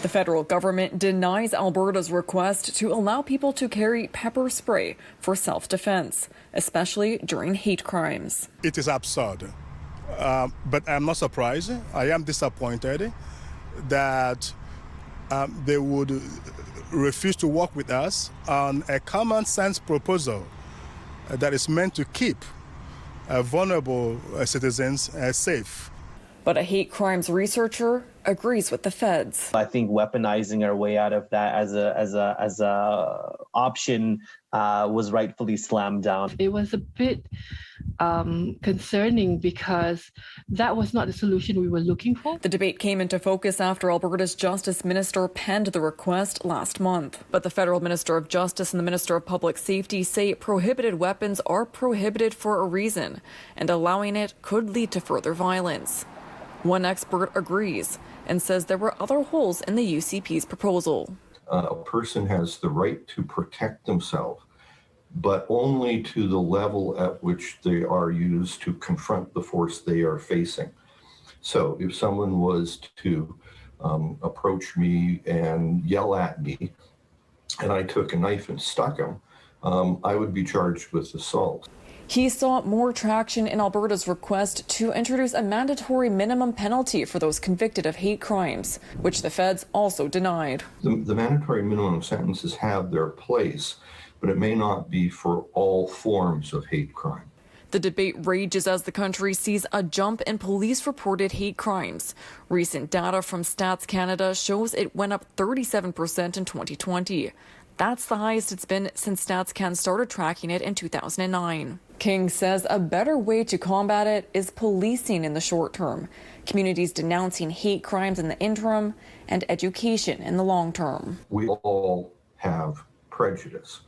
The federal government denies Alberta's request to allow people to carry pepper spray for self-defense, especially during hate crimes. It is absurd, but I'm not surprised. I am disappointed that they would refuse to work with us on a common sense proposal that is meant to keep vulnerable citizens safe. But a hate crimes researcher agrees with the feds. I think weaponizing our way out of that as a option was rightfully slammed down. It was a bit concerning because that was not the solution we were looking for. The debate came into focus after Alberta's Justice Minister penned the request last month. But the Federal Minister of Justice and the Minister of Public Safety say prohibited weapons are prohibited for a reason, and allowing it could lead to further violence. One expert agrees and says there were other holes in the UCP's proposal. A person has the right to protect themselves, but only to the level at which they are used to confront the force they are facing. So if someone was to approach me and yell at me, and I took a knife and stuck him, I would be charged with assault. He saw more traction in Alberta's request to introduce a mandatory minimum penalty for those convicted of hate crimes, which the feds also denied. The mandatory minimum sentences have their place, but it may not be for all forms of hate crime. The debate rages as the country sees a jump in police-reported hate crimes. Recent data from Stats Canada shows it went up 37% in 2020. That's the highest it's been since StatsCan started tracking it in 2009. King says a better way to combat it is policing in the short term, communities denouncing hate crimes in the interim, and education in the long term. We all have prejudice.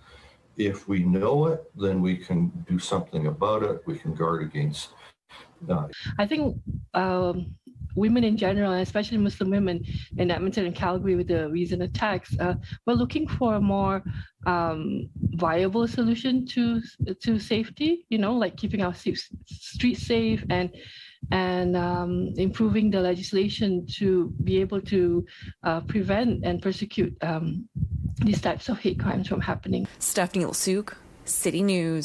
If we know it, then we can do something about it. We can guard against I think women in general, and especially Muslim women in Edmonton and Calgary with the recent attacks, we're looking for a more viable solution to safety, like keeping our streets safe and improving the legislation to be able to prevent and persecute these types of hate crimes from happening. Stephanie Lasuk, City News.